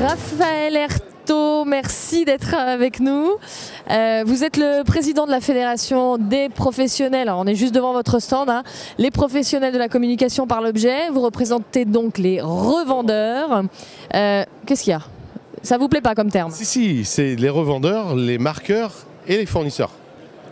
Raphaël Erthaud, merci d'être avec nous. Vous êtes le président de la Fédération des professionnels, alors on est juste devant votre stand, hein, les professionnels de la communication par l'objet. Vous représentez donc les revendeurs. Qu'est-ce qu'il y a? Ça vous plaît pas comme terme? Si, c'est les revendeurs, les marqueurs et les fournisseurs.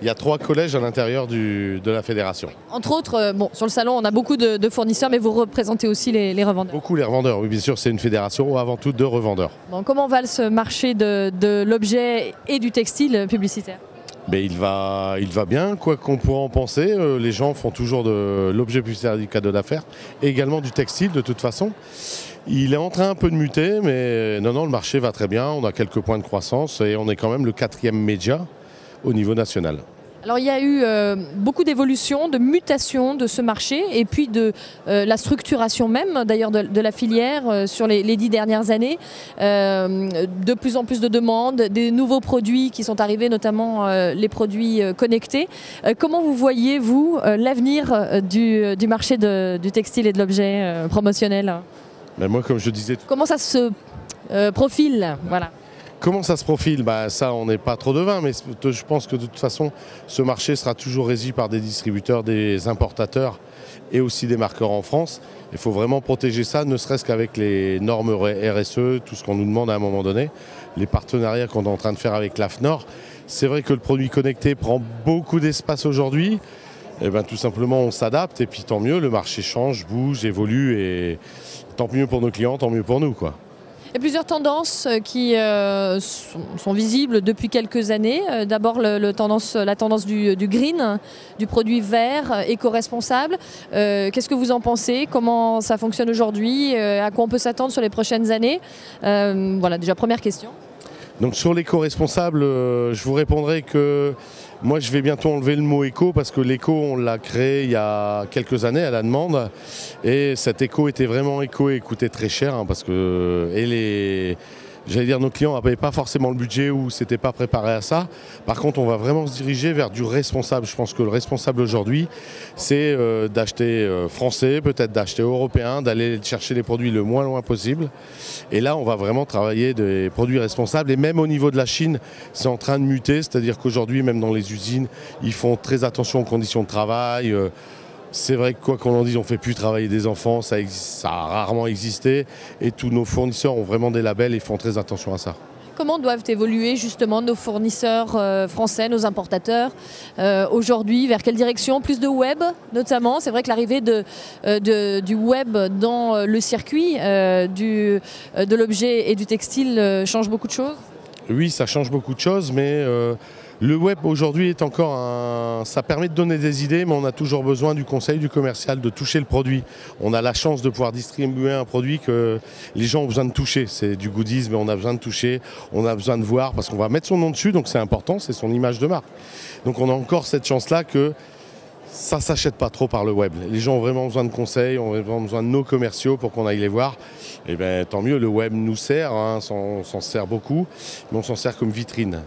Il y a 3 collèges à l'intérieur de la fédération. Entre autres, bon, sur le salon, on a beaucoup de fournisseurs, mais vous représentez aussi les revendeurs. Beaucoup les revendeurs, oui, bien sûr, c'est une fédération avant tout de revendeurs. Bon, comment va ce marché de l'objet et du textile publicitaire? Mais il va bien, quoi qu'on pourra en penser. Les gens font toujours de l'objet publicitaire du cadeau d'affaires et également du textile de toute façon. Il est en train un peu de muter, mais non, le marché va très bien. On a quelques points de croissance et on est quand même le 4e média au niveau national. Alors il y a eu beaucoup d'évolutions, de mutations de ce marché et puis de la structuration même d'ailleurs de la filière sur les 10 dernières années. De plus en plus de demandes, des nouveaux produits qui sont arrivés, notamment les produits connectés. Comment vous voyez, vous, l'avenir du marché du textile et de l'objet promotionnel? Ben moi, comme je disais... Comment ça se profile, voilà. Comment ça se profile? Ça, on n'est pas trop devin, mais je pense que de toute façon, ce marché sera toujours régi par des distributeurs, des importateurs et aussi des marqueurs en France. Il faut vraiment protéger ça, ne serait-ce qu'avec les normes RSE, tout ce qu'on nous demande à un moment donné, les partenariats qu'on est en train de faire avec l'AFNOR. C'est vrai que le produit connecté prend beaucoup d'espace aujourd'hui. Et tout simplement, on s'adapte et puis tant mieux, le marché change, bouge, évolue et tant mieux pour nos clients, tant mieux pour nous, quoi. Il y a plusieurs tendances qui sont visibles depuis quelques années. D'abord la tendance du green, du produit vert, éco-responsable. Qu'est-ce que vous en pensez? Comment ça fonctionne aujourd'hui? À quoi on peut s'attendre sur les prochaines années? Voilà, déjà première question. Donc sur l'éco-responsable, je vous répondrai que moi je vais bientôt enlever le mot éco parce que l'éco on l'a créé il y a quelques années à la demande et cet éco était vraiment éco et coûtait très cher parce que j'allais dire nos clients n'avaient pas forcément le budget ou s'étaient pas préparés à ça. Par contre, on va vraiment se diriger vers du responsable. Je pense que le responsable aujourd'hui, c'est d'acheter français, peut-être d'acheter européen, d'aller chercher les produits le moins loin possible. Et là, on va vraiment travailler des produits responsables. Et même au niveau de la Chine, c'est en train de muter. C'est-à-dire qu'aujourd'hui, même dans les usines, ils font très attention aux conditions de travail. C'est vrai que quoi qu'on en dise, on ne fait plus travailler des enfants, ça a rarement existé et tous nos fournisseurs ont vraiment des labels et font très attention à ça. Comment doivent évoluer justement nos fournisseurs français, nos importateurs aujourd'hui? Vers quelle direction? Plus de web notamment? C'est vrai que l'arrivée du web dans le circuit de l'objet et du textile change beaucoup de choses? Oui, ça change beaucoup de choses, mais le web aujourd'hui est encore ça permet de donner des idées, mais on a toujours besoin du conseil du commercial, de toucher le produit. On a la chance de pouvoir distribuer un produit que les gens ont besoin de toucher. C'est du goodies, mais on a besoin de toucher, on a besoin de voir, parce qu'on va mettre son nom dessus, donc c'est important, c'est son image de marque. Donc on a encore cette chance-là que ça ne s'achète pas trop par le web. Les gens ont vraiment besoin de conseils, ont vraiment besoin de nos commerciaux pour qu'on aille les voir. Et bien tant mieux, le web nous sert, on s'en sert beaucoup, mais on s'en sert comme vitrine.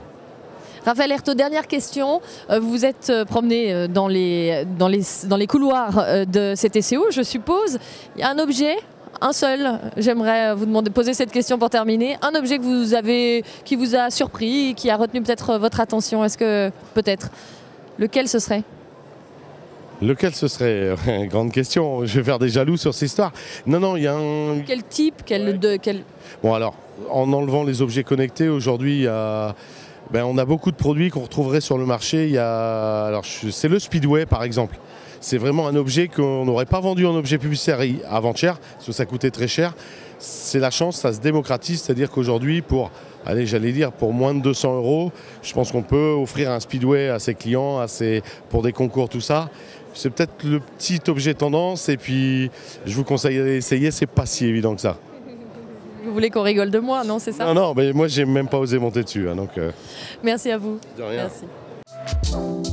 Raphaël Erthaud, dernière question. Vous vous êtes promené dans les couloirs de CTCO, je suppose. Il y a un objet, un seul, j'aimerais vous poser cette question pour terminer. Un objet qui vous a surpris, qui a retenu peut-être votre attention. Est-ce que peut-être, lequel ce serait? Lequel ce serait? Grande question, je vais faire des jaloux sur cette histoire. Non, il y a un... Quel type? Bon alors, en enlevant les objets connectés, aujourd'hui, on a beaucoup de produits qu'on retrouverait sur le marché. C'est le Speedway par exemple. C'est vraiment un objet qu'on n'aurait pas vendu en objet publicitaire avant-hier, parce que ça coûtait très cher. C'est la chance, ça se démocratise, c'est-à-dire qu'aujourd'hui, pour moins de 200 €, je pense qu'on peut offrir un Speedway à ses clients, pour des concours, tout ça. C'est peut-être le petit objet tendance, et puis je vous conseille d'essayer, c'est pas si évident que ça. Vous voulez qu'on rigole de moi, non, c'est ça? Non, mais moi j'ai même pas osé monter dessus. Donc, Merci à vous. De rien. Merci.